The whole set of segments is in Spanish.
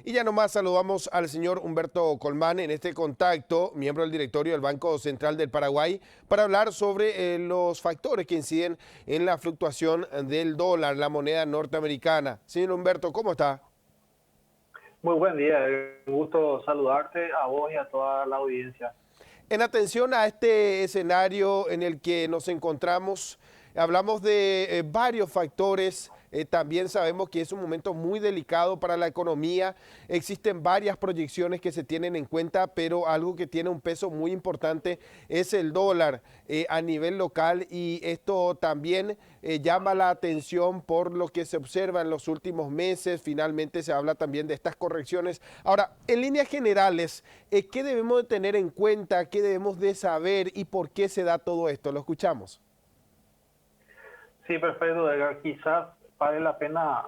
Y ya nomás saludamos al señor Humberto Colmán en este contacto, miembro del directorio del Banco Central del Paraguay, para hablar sobre los factores que inciden en la fluctuación del dólar, la moneda norteamericana. Señor Humberto, ¿cómo está? Muy buen día, un gusto saludarte a vos y a toda la audiencia. En atención a este escenario en el que nos encontramos, hablamos de varios factores. También sabemos que es un momento muy delicado para la economía. Existen varias proyecciones que se tienen en cuenta, pero algo que tiene un peso muy importante es el dólar a nivel local, y esto también llama la atención por lo que se observa en los últimos meses. Finalmente se habla también de estas correcciones. Ahora, en líneas generales, ¿qué debemos de tener en cuenta? ¿Qué debemos de saber y por qué se da todo esto? Lo escuchamos. Sí, perfecto, Edgar. Quizás vale la pena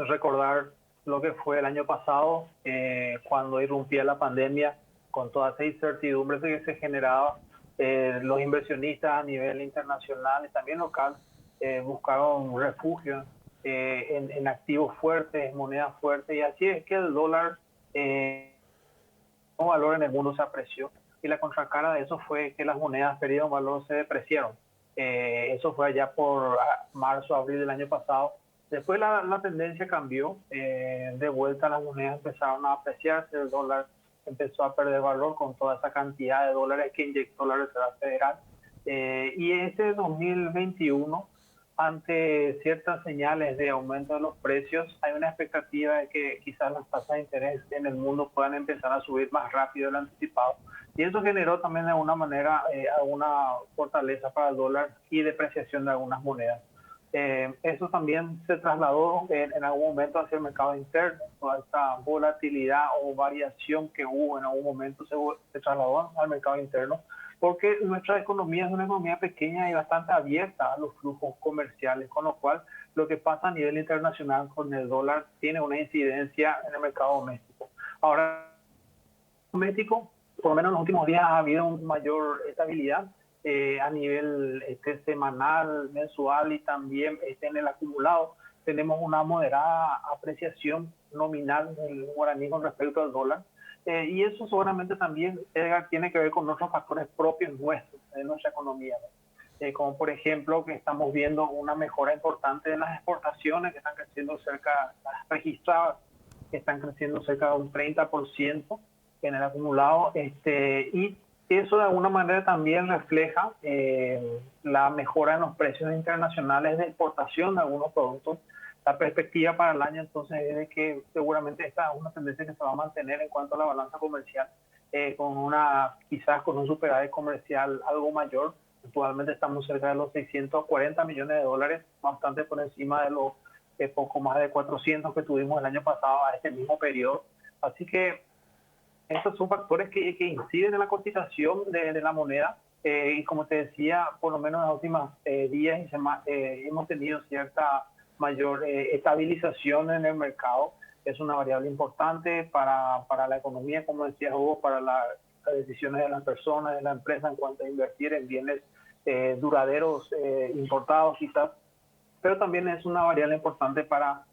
recordar lo que fue el año pasado, cuando irrumpía la pandemia, con toda esa incertidumbre que se generaba. Los inversionistas a nivel internacional y también local buscaron refugio en activos fuertes, monedas fuertes, y así es que el dólar valor en el mundo se apreció, y la contracara de eso fue que las monedas perdieron valor, se depreciaron. Eso fue allá por marzo, abril del año pasado. Después la tendencia cambió, de vuelta las monedas empezaron a apreciarse, el dólar empezó a perder valor con toda esa cantidad de dólares que inyectó la Reserva Federal. Y este 2021, ante ciertas señales de aumento de los precios, hay una expectativa de que quizás las tasas de interés en el mundo puedan empezar a subir más rápido de lo anticipado. Y eso generó también de alguna manera alguna fortaleza para el dólar y depreciación de algunas monedas. Eso también se trasladó en algún momento hacia el mercado interno. Toda esta volatilidad o variación que hubo en algún momento se trasladó al mercado interno, porque nuestra economía es una economía pequeña y bastante abierta a los flujos comerciales, con lo cual lo que pasa a nivel internacional con el dólar tiene una incidencia en el mercado doméstico. Ahora, doméstico, por lo menos en los últimos días ha habido una mayor estabilidad a nivel semanal, mensual y también en el acumulado. Tenemos una moderada apreciación nominal del guaraní con respecto al dólar. Y eso seguramente también, Edgar, tiene que ver con otros factores propios nuestros, de nuestra economía, ¿no? Como por ejemplo que estamos viendo una mejora importante en las exportaciones, que están creciendo las registradas, que están creciendo cerca de un 30% en el acumulado, y eso de alguna manera también refleja la mejora en los precios internacionales de exportación de algunos productos. La perspectiva para el año entonces es de que seguramente esta es una tendencia que se va a mantener en cuanto a la balanza comercial, quizás con un superávit comercial algo mayor. Actualmente estamos cerca de los 640 millones de dólares, bastante por encima de los poco más de 400 que tuvimos el año pasado a este mismo periodo. Así que estos son factores que inciden en la cotización de la moneda, y como te decía, por lo menos en los últimos días y semanas hemos tenido cierta mayor estabilización en el mercado. Es una variable importante para la economía, como decías Hugo, para las decisiones de las personas, de la empresa en cuanto a invertir en bienes duraderos, importados quizás, pero también es una variable importante para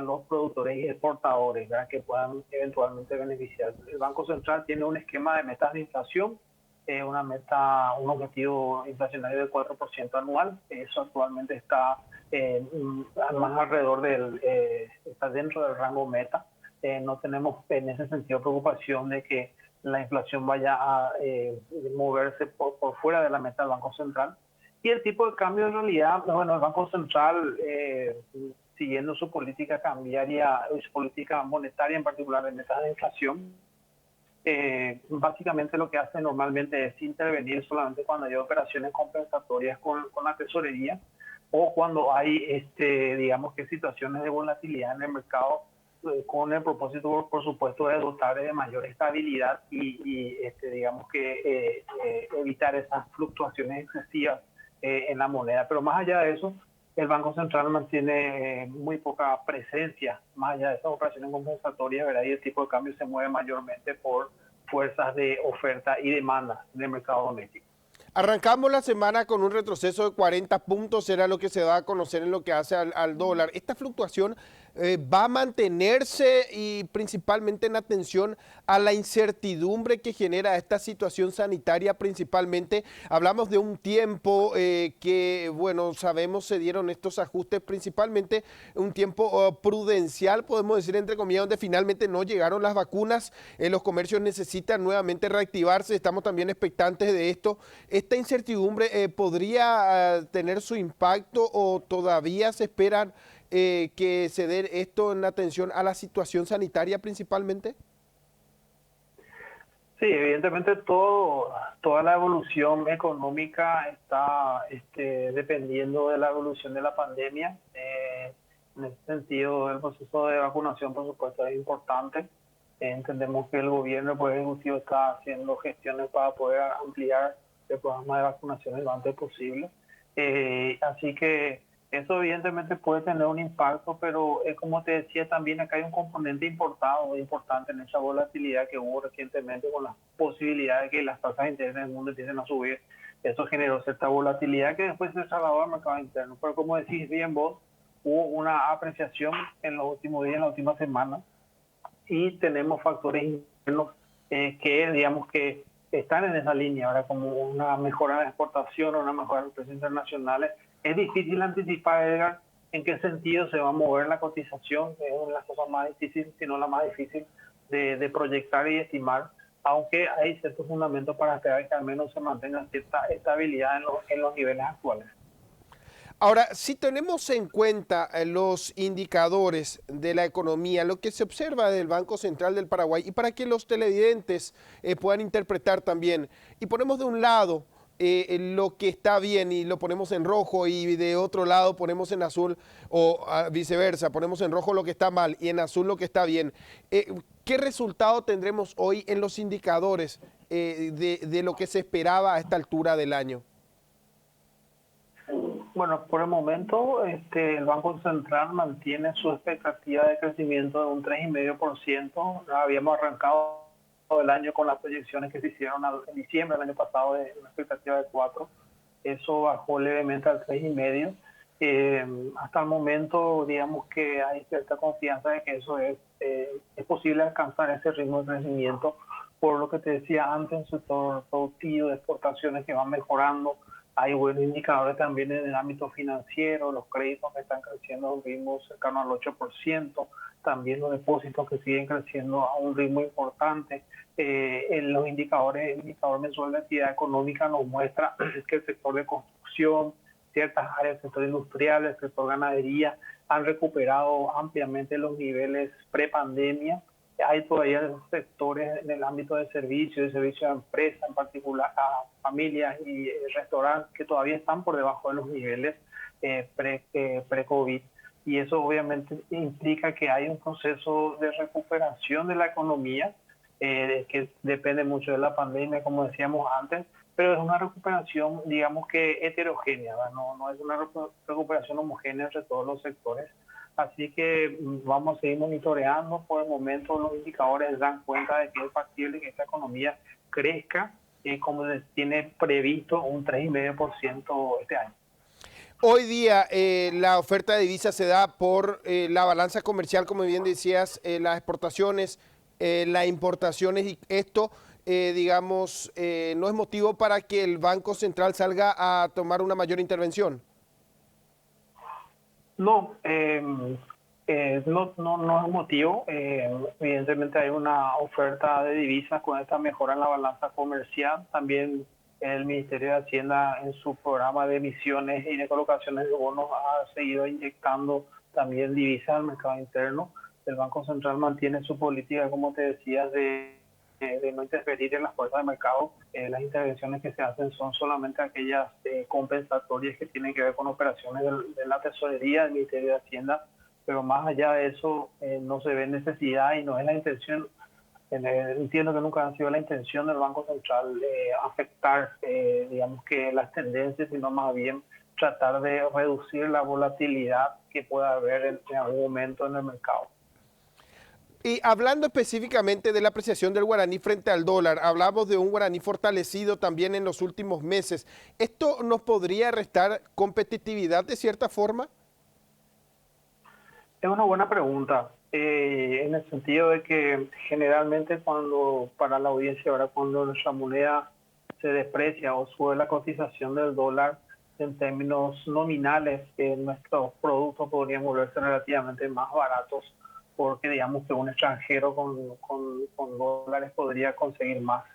los productores y exportadores, ¿verdad?, que puedan eventualmente beneficiar. El Banco Central tiene un esquema de metas de inflación, un objetivo inflacionario del 4% anual. Eso actualmente está más alrededor está dentro del rango meta. No tenemos en ese sentido preocupación de que la inflación vaya a moverse por fuera de la meta del Banco Central. Y el tipo de cambio en realidad, bueno, el Banco Central, siguiendo su política cambiaria, su política monetaria en particular en metas de inflación, básicamente lo que hace normalmente es intervenir solamente cuando hay operaciones compensatorias con la tesorería, o cuando hay, digamos que situaciones de volatilidad en el mercado, con el propósito, por supuesto, de dotar de mayor estabilidad y digamos que evitar esas fluctuaciones excesivas en la moneda. Pero más allá de eso, el Banco Central mantiene muy poca presencia, más allá de esas operaciones compensatorias, ¿verdad? Y el tipo de cambio se mueve mayormente por fuerzas de oferta y demanda del mercado doméstico. Arrancamos la semana con un retroceso de 40 puntos, era lo que se da a conocer en lo que hace al dólar. Esta fluctuación va a mantenerse y principalmente en atención a la incertidumbre que genera esta situación sanitaria principalmente. Hablamos de un tiempo que, bueno, sabemos se dieron estos ajustes principalmente, un tiempo prudencial, podemos decir entre comillas, donde finalmente no llegaron las vacunas, los comercios necesitan nuevamente reactivarse, estamos también expectantes de esto. ¿Esta incertidumbre podría tener su impacto o todavía se esperan que se dé esto en atención a la situación sanitaria principalmente? Sí, evidentemente toda la evolución económica está dependiendo de la evolución de la pandemia. En ese sentido, el proceso de vacunación, por supuesto, es importante. Entendemos que el gobierno, el Poder Ejecutivo, está haciendo gestiones para poder ampliar el programa de vacunación lo antes posible. Así que eso evidentemente puede tener un impacto, pero como te decía, también acá hay un componente importante en esa volatilidad que hubo recientemente con las posibilidades de que las tasas de interés en el mundo empiecen a subir. Eso generó cierta volatilidad que después se trasladó al mercado interno. Pero como decís bien vos, hubo una apreciación en los últimos días, en las últimas semanas, y tenemos factores internos que, digamos, que están en esa línea, ahora como una mejora de exportación o una mejora de los precios internacionales. Es difícil anticipar, Edgar, en qué sentido se va a mover la cotización, que es una de las cosas más difíciles, si no la más difícil de proyectar y estimar, aunque hay ciertos fundamentos para esperar que al menos se mantenga cierta estabilidad en los niveles actuales. Ahora, si tenemos en cuenta los indicadores de la economía, lo que se observa del Banco Central del Paraguay, y para que los televidentes puedan interpretar también, y ponemos de un lado lo que está bien y lo ponemos en rojo y de otro lado ponemos en azul o viceversa, ponemos en rojo lo que está mal y en azul lo que está bien. ¿Qué resultado tendremos hoy en los indicadores de lo que se esperaba a esta altura del año? Bueno, por el momento el Banco Central mantiene su expectativa de crecimiento de un 3,5%. Habíamos arrancado el año con las proyecciones que se hicieron en diciembre del año pasado de una expectativa de 4. Eso bajó levemente al 3,5%. Hasta el momento, digamos que hay cierta confianza de que eso es posible alcanzar ese ritmo de crecimiento, por lo que te decía antes, el sector productivo de exportaciones que van mejorando. Hay buenos indicadores también en el ámbito financiero, los créditos que están creciendo a un ritmo cercano al 8%, también los depósitos que siguen creciendo a un ritmo importante. En los indicadores, el indicador mensual de actividad económica nos muestra que el sector de construcción, ciertas áreas del sector industrial, el sector ganadería, han recuperado ampliamente los niveles prepandemia. Hay todavía sectores en el ámbito de servicios de empresa, en particular a familias y restaurantes que todavía están por debajo de los niveles pre-COVID. Y eso obviamente implica que hay un proceso de recuperación de la economía que depende mucho de la pandemia, como decíamos antes, pero es una recuperación, digamos que heterogénea, no es una recuperación homogénea entre todos los sectores. Así que vamos a seguir monitoreando. Por el momento los indicadores dan cuenta de que es factible que esta economía crezca como tiene previsto un 3,5% este año. Hoy día la oferta de divisas se da por la balanza comercial, como bien decías, las exportaciones, las importaciones, y esto, digamos, no es motivo para que el Banco Central salga a tomar una mayor intervención. No, no es motivo. Evidentemente hay una oferta de divisas con esta mejora en la balanza comercial. También el Ministerio de Hacienda en su programa de emisiones y de colocaciones de bonos ha seguido inyectando también divisas al mercado interno. El Banco Central mantiene su política, como te decía, de no interferir en las fuerzas de mercado. Las intervenciones que se hacen son solamente aquellas compensatorias que tienen que ver con operaciones de la tesorería del Ministerio de Hacienda, pero más allá de eso no se ve necesidad y no es la intención. Entiendo que nunca ha sido la intención del Banco Central afectar, digamos que las tendencias, sino más bien tratar de reducir la volatilidad que pueda haber en algún momento en el mercado. Y hablando específicamente de la apreciación del guaraní frente al dólar, hablamos de un guaraní fortalecido también en los últimos meses. ¿Esto nos podría restar competitividad de cierta forma? Es una buena pregunta, en el sentido de que generalmente para la audiencia, ahora cuando nuestra moneda se deprecia o sube la cotización del dólar en términos nominales, nuestros productos podrían volverse relativamente más baratos porque digamos que un extranjero con dólares podría conseguir más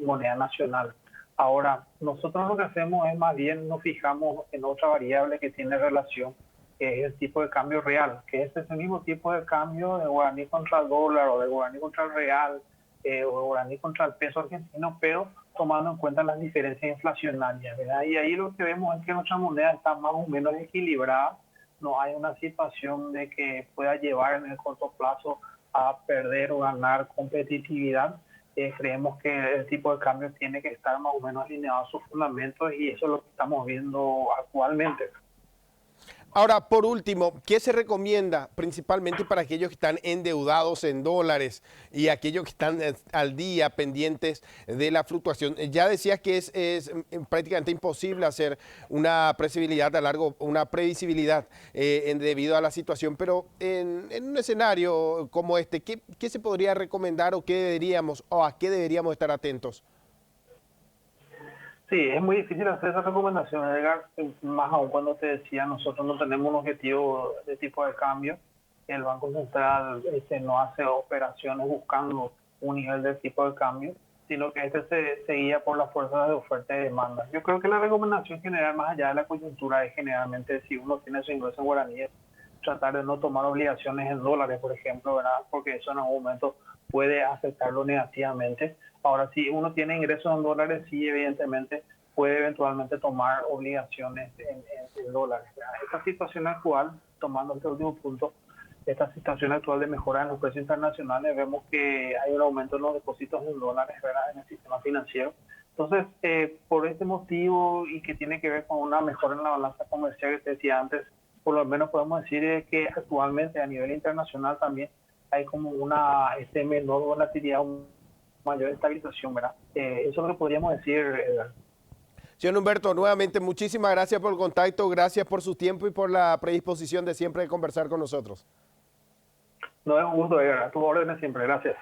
moneda nacional. Ahora, nosotros lo que hacemos es más bien nos fijamos en otra variable que tiene relación, que es el tipo de cambio real, que es ese mismo tipo de cambio de guaraní contra el dólar o de guaraní contra el real o de guaraní contra el peso argentino, pero tomando en cuenta las diferencias inflacionarias, ¿verdad? Y ahí lo que vemos es que nuestra moneda está más o menos equilibrada, no hay una situación de que pueda llevar en el corto plazo a perder o ganar competitividad. Creemos que el tipo de cambio tiene que estar más o menos alineado a sus fundamentos y eso es lo que estamos viendo actualmente. Ahora, por último, ¿qué se recomienda principalmente para aquellos que están endeudados en dólares y aquellos que están al día pendientes de la fluctuación? Ya decías que es prácticamente imposible hacer una previsibilidad debido a la situación, pero en un escenario como este, ¿qué se podría recomendar o a qué deberíamos estar atentos? Sí, es muy difícil hacer esa recomendación, Edgar, más aún cuando te decía, nosotros no tenemos un objetivo de tipo de cambio. El Banco Central no hace operaciones buscando un nivel de tipo de cambio, sino que se guía por las fuerzas de oferta y demanda. Yo creo que la recomendación general, más allá de la coyuntura, es generalmente si uno tiene su ingreso en guaraníes, tratar de no tomar obligaciones en dólares, por ejemplo, ¿verdad? Porque eso en algún momento puede afectarlo negativamente. Ahora, si uno tiene ingresos en dólares, sí, evidentemente puede eventualmente tomar obligaciones en dólares, ¿verdad? Esta situación actual, tomando este último punto, esta situación actual de mejora en los precios internacionales, vemos que hay un aumento en los depósitos en dólares, ¿verdad?, en el sistema financiero. Entonces, por este motivo y que tiene que ver con una mejora en la balanza comercial que te decía antes, por lo menos podemos decir que actualmente a nivel internacional también hay como una menor volatilidad, mayor estabilización, ¿verdad? Eso es lo que podríamos decir. Señor Humberto, nuevamente muchísimas gracias por el contacto, gracias por su tiempo y por la predisposición de siempre de conversar con nosotros. No es un gusto, Edgar. A tus órdenes siempre. Gracias.